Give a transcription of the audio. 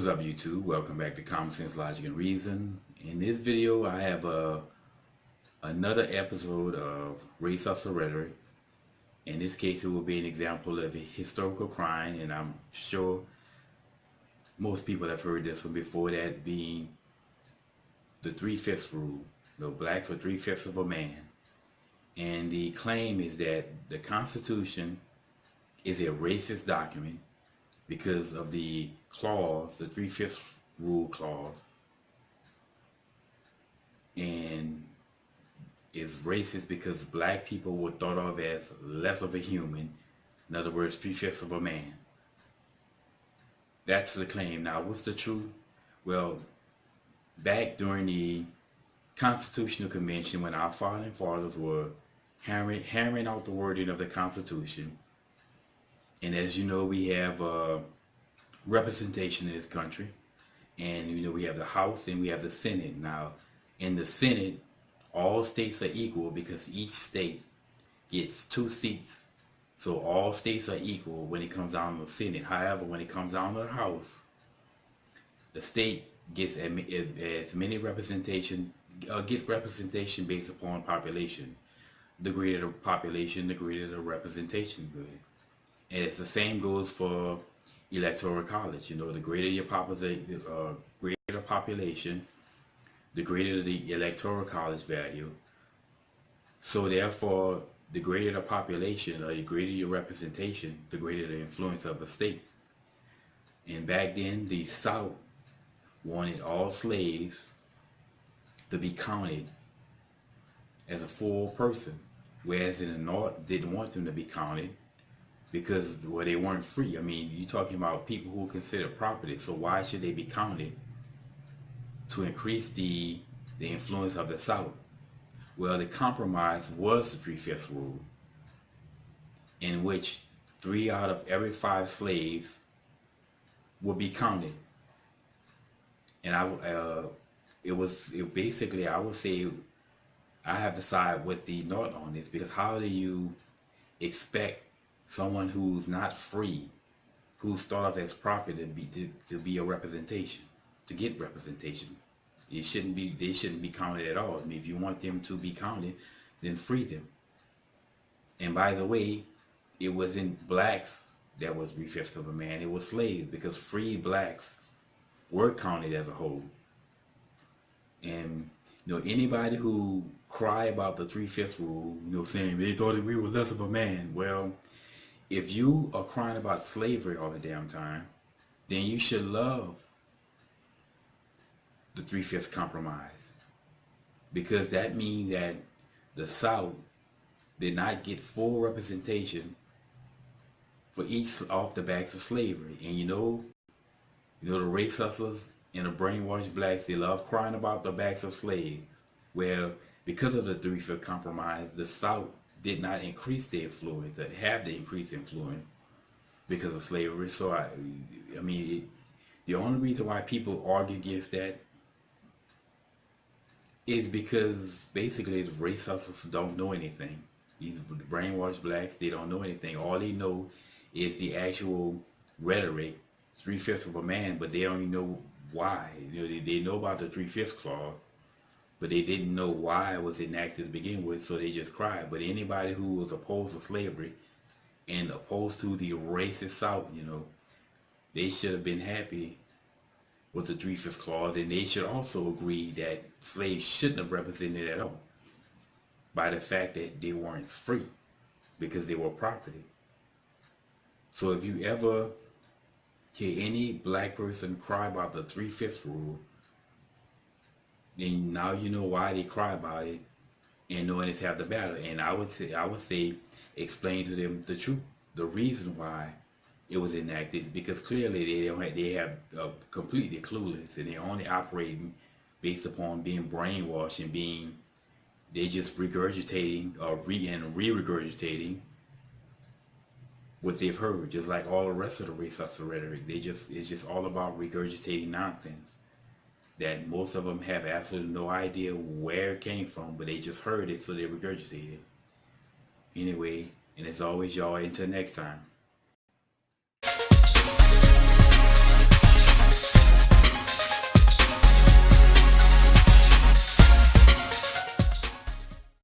What's up, YouTube? Welcome back to Common Sense, Logic, and Reason. In this video, I have another episode of Race Hustle Rhetoric. In this case, it will be an example of a historical crime, and I'm sure most people have heard this one before, that being the 3/5 rule. The blacks are 3/5 of a man. And the claim is that the Constitution is a racist document because of the clause, the 3/5 rule clause, and is racist because black people were thought of as less of a human. In other words, 3/5 of a man. That's the claim. Now, what's the truth? Well, back during the Constitutional Convention, when our founding fathers were hammering out the wording of the Constitution, and as you know, we have representation in this country, and we have the House and we have the Senate. Now, in the Senate, all states are equal because each state gets 2 seats, so all states are equal when it comes down to the Senate. However, when it comes down to the House, the state gets as many representation based upon population. The greater the population, the greater the representation good. And it's the same goes for electoral college. The greater your greater population, the greater the electoral college value. So therefore, the greater the population, or the greater your representation, the greater the influence of the state. And back then, the South wanted all slaves to be counted as a full person, whereas in the North didn't want them to be counted because they weren't free. I mean, you're talking about people who are considered property, so why should they be counted to increase the influence of the South? Well, the compromise was the 3/5 rule, in which 3 out of every 5 slaves would be counted. And basically, I would say I have to side with the North on this, because how do you expect someone who's not free, who's thought of as property, to be a representation, to get representation? They shouldn't be counted at all. I mean, if you want them to be counted, then free them. And by the way, it wasn't blacks that was 3/5 of a man, it was slaves, because free blacks were counted as a whole. And anybody who cry about the 3/5 rule, saying they thought that we were less of a man, well, if you are crying about slavery all the damn time, then you should love the 3/5 compromise, because that means that the South did not get full representation for each off the backs of slavery. And the race hustlers and the brainwashed blacks, they love crying about the backs of slaves. Well, because of the 3/5 compromise, the South did not increase their influence, that have the increased influence because of slavery. So I mean, the only reason why people argue against that is because basically the race hustlers don't know anything. These brainwashed blacks, they don't know anything. All they know is the actual rhetoric, 3/5 of a man, but they don't even know why. They know about the 3/5 clause, but they didn't know why it was enacted to begin with, so they just cried. But anybody who was opposed to slavery and opposed to the racist South, they should have been happy with the 3/5 clause, and they should also agree that slaves shouldn't have represented at all, by the fact that they weren't free because they were property. So if you ever hear any black person cry about the 3/5 rule, then now you know why they cry about it, and knowing it's half the battle. And I would say explain to them the truth, the reason why it was enacted, because clearly they have completely clueless, and they're only operating based upon being brainwashed and they're just regurgitating or re-regurgitating what they've heard, just like all the rest of the race hustle rhetoric. It's just all about regurgitating nonsense that most of them have absolutely no idea where it came from, but they just heard it, so they regurgitated it. Anyway, and as always, y'all, until next time.